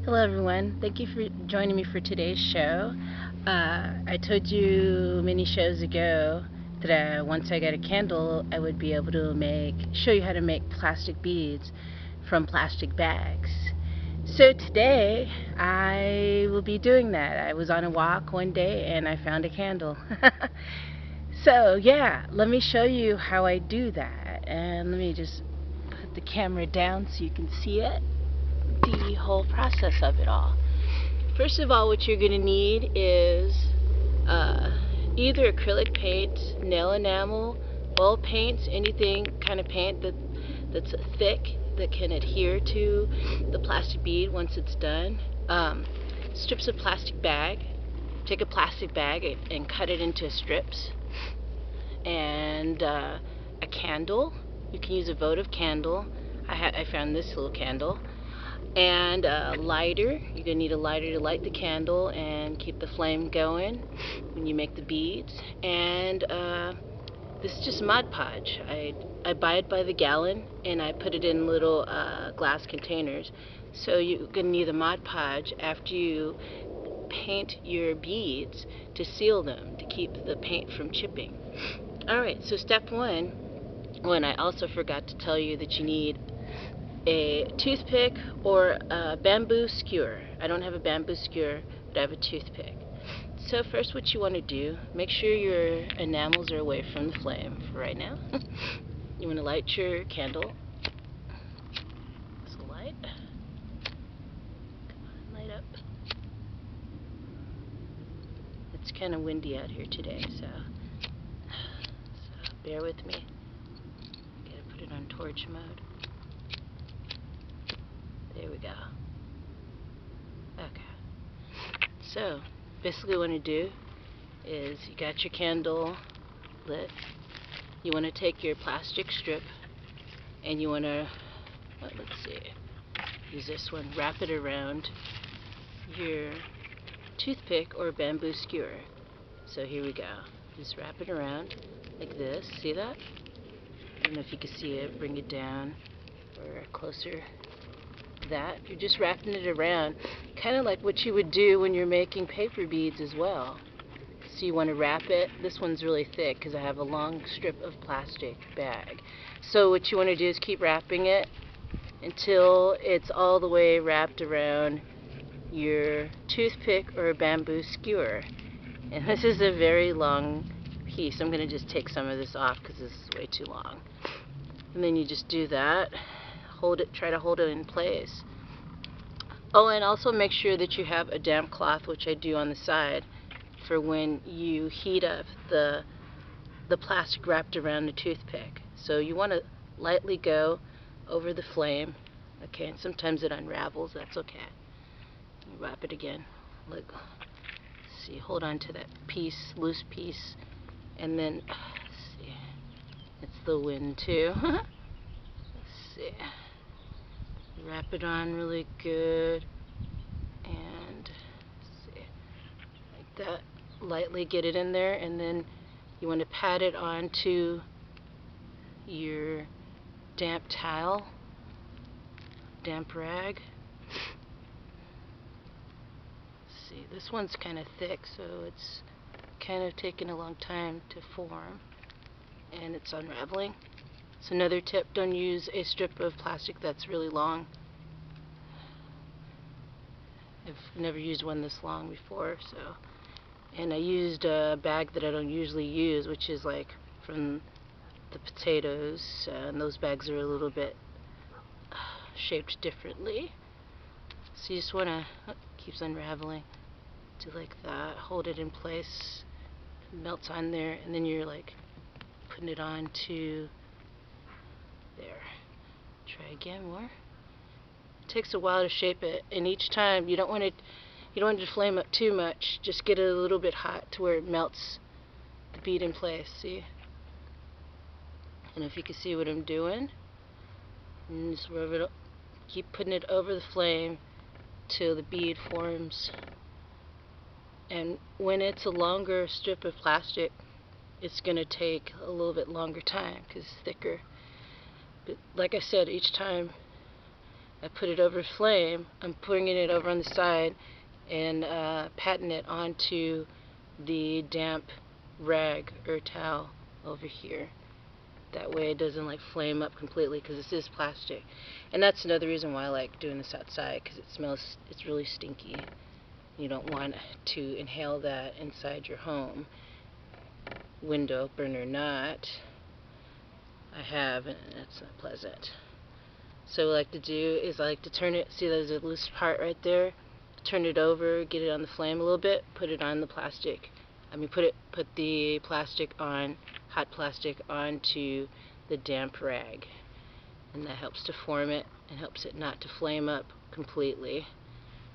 Hello everyone, thank you for joining me for today's show. I told you many shows ago that once I got a candle I would be able to show you how to make plastic beads from plastic bags. So today I will be doing that. I was on a walk one day and I found a candle. So yeah, let me show you how I do that, and let me just put the camera down so you can see it. The whole process of it all. First of all, what you're going to need is either acrylic paint, nail enamel, oil paints, anything kind of paint that's thick that can adhere to the plastic bead once it's done. Strips of plastic bag. Take a plastic bag and cut it into strips. And a candle. You can use a votive candle. I found this little candle. And a lighter. You're going to need a lighter to light the candle and keep the flame going when you make the beads. And this is just Mod Podge. I buy it by the gallon and I put it in little glass containers. So you're going to need the Mod Podge after you paint your beads to seal them, to keep the paint from chipping. Alright, so step one, I also forgot to tell you that you need a toothpick or a bamboo skewer. I don't have a bamboo skewer, but I have a toothpick. So first what you want to do, make sure your enamels are away from the flame for right now. You want to light your candle. So light. Come on, light up. It's kind of windy out here today, so bear with me. Gotta put it on torch mode. There we go. Okay. So, basically what you want to do is you got your candle lit. You want to take your plastic strip and you want to, let's see, use this one, wrap it around your toothpick or bamboo skewer. So here we go. Just wrap it around like this. See that? I don't know if you can see it. Bring it down or closer. That you're just wrapping it around, kind of like what you would do when you're making paper beads as well. So you want to wrap it. This one's really thick because I have a long strip of plastic bag. So what you want to do is keep wrapping it until it's all the way wrapped around your toothpick or bamboo skewer. And this is a very long piece. I'm going to just take some of this off because this is way too long. And then you just do that. Hold it, try to hold it in place. Oh, and also make sure that you have a damp cloth, which I do on the side, for when you heat up the plastic wrapped around the toothpick. So you want to lightly go over the flame. Okay, and sometimes it unravels, that's okay. You wrap it again. Look, see, hold on to that piece, loose piece, and then see, it's the wind too. Let's see. Wrap it on really good and see, like that. Lightly get it in there, and then you want to pat it onto your damp towel, damp rag. See, this one's kind of thick, so it's kind of taking a long time to form, and it's unraveling. So another tip, don't use a strip of plastic that's really long. I've never used one this long before, so. And I used a bag that I don't usually use, which is like from the potatoes, and those bags are a little bit shaped differently. So you just want to, keeps unraveling, do like that, hold it in place, it melts on there, and then you're like putting it on to there. Try again more. It takes a while to shape it, and each time you don't want it to flame up too much. Just get it a little bit hot to where it melts the bead in place. See? And if you can see what I'm doing, and just rub it up, keep putting it over the flame till the bead forms. And when it's a longer strip of plastic, it's going to take a little bit longer time because it's thicker. But like I said, each time I put it over flame. I'm bringing it over on the side and patting it onto the damp rag or towel over here. That way it doesn't like flame up completely, because this is plastic. And that's another reason why I like doing this outside, because it smells, it's really stinky. You don't want to inhale that inside your home, window open or not. I have, and it's not pleasant. So what I like to do is I like to turn it, see there's a loose part right there, turn it over, get it on the flame a little bit, put it on the plastic. Put the plastic on, hot plastic onto the damp rag, and that helps to form it and helps it not to flame up completely.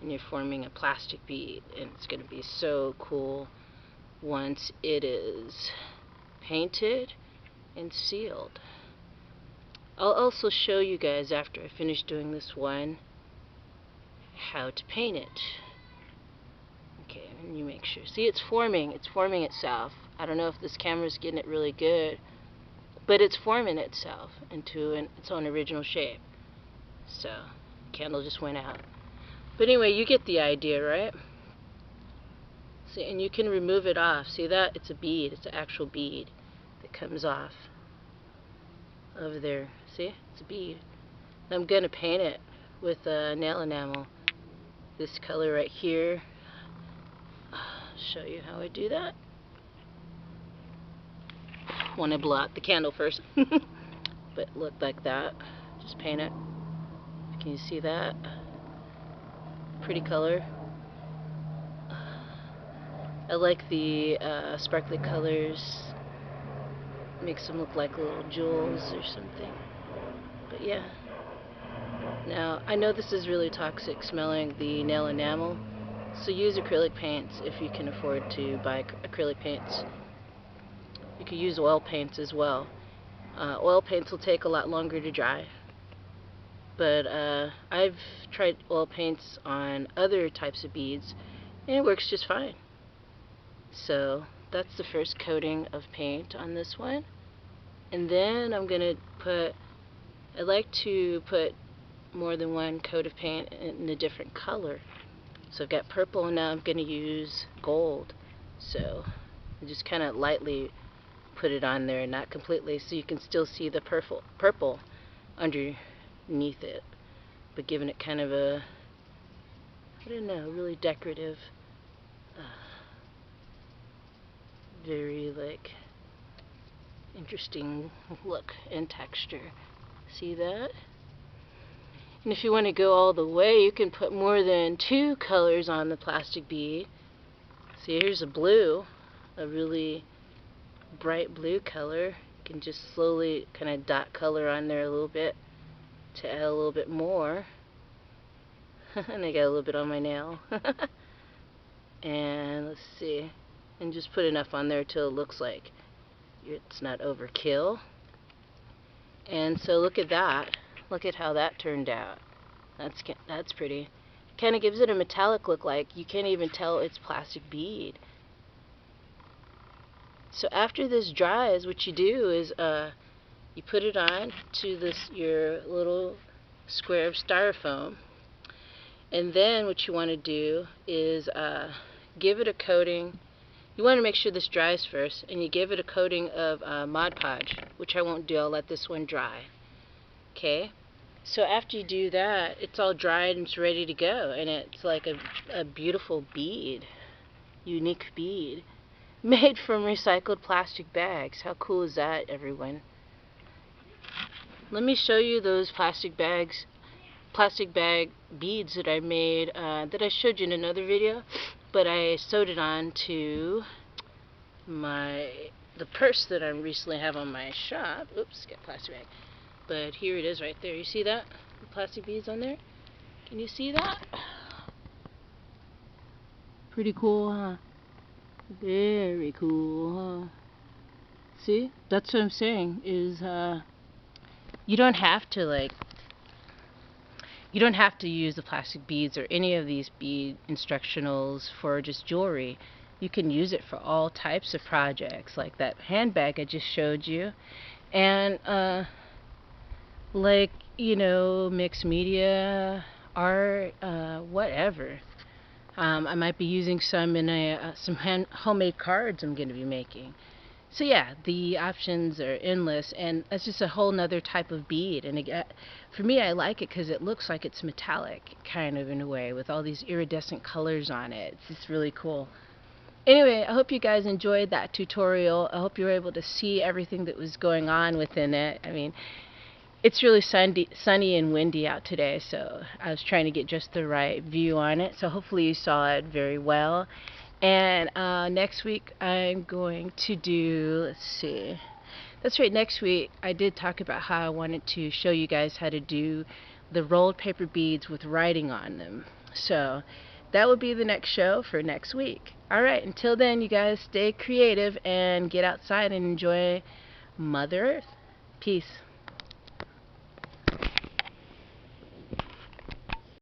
And you're forming a plastic bead, and it's going to be so cool once it is painted and sealed. I'll also show you guys after I finish doing this one how to paint it. Okay, and you make sure. See, it's forming itself. I don't know if this camera's getting it really good, but it's forming itself into its own original shape. So, candle just went out. But anyway, you get the idea, right? See, and you can remove it off. See that? It's a bead. It's an actual bead that comes off over there. See? It's a bead. And I'm going to paint it with nail enamel. This color right here. Show you how I do that. Want to blow out the candle first. But look like that. Just paint it. Can you see that? Pretty color. I like the sparkly colors. Makes them look like little jewels or something. But yeah. Now, I know this is really toxic smelling, the nail enamel. So use acrylic paints if you can afford to buy acrylic paints. You could use oil paints as well. Oil paints will take a lot longer to dry. But I've tried oil paints on other types of beads, and it works just fine. So that's the first coating of paint on this one. And then I'm going to I like to put more than one coat of paint in a different color. So I've got purple, and now I'm going to use gold. So I just kind of lightly put it on there, not completely, so you can still see the purple underneath it, but giving it kind of a, I don't know, really decorative, very like interesting look and texture. See that? And if you want to go all the way, you can put more than 2 colors on the plastic bead. See, here's a blue, a really bright blue color. You can just slowly kind of dot color on there a little bit to add a little bit more. And I got a little bit on my nail. And let's see, and just put enough on there till it looks like it's not overkill. And so look at that. Look at how that turned out. That's pretty. Kind of gives it a metallic look, like you can't even tell it's plastic bead. So after this dries, what you do is you put it on to your little square of styrofoam, and then what you want to do is give it a coating. You want to make sure this dries first, and you give it a coating of Mod Podge, which I won't do. I'll let this one dry. Okay? So after you do that, it's all dried and it's ready to go, and it's like a beautiful bead, unique bead, made from recycled plastic bags. How cool is that, everyone? Let me show you those plastic bag beads that I made, that I showed you in another video, but I sewed it on to the purse that I recently have on my shop. Oops, got plastic bag. But here it is right there. You see that? The plastic beads on there? Can you see that? Pretty cool, huh? Very cool, huh? See? That's what I'm saying, is you don't have to use the plastic beads or any of these bead instructionals for just jewelry. You can use it for all types of projects, like that handbag I just showed you. And like, you know, mixed media, art, whatever. I might be using some in some homemade cards I'm going to be making. So yeah, the options are endless, and that's just a whole nother type of bead. And again, for me, I like it because it looks like it's metallic, kind of in a way, with all these iridescent colors on it. It's just really cool. Anyway, I hope you guys enjoyed that tutorial. I hope you were able to see everything that was going on within it. I mean, it's really sunny and windy out today, so I was trying to get just the right view on it. So hopefully you saw it very well. And next week I'm going to do, let's see, that's right, next week I did talk about how I wanted to show you guys how to do the rolled paper beads with writing on them. So that will be the next show for next week. Alright, until then, you guys stay creative and get outside and enjoy Mother Earth. Peace.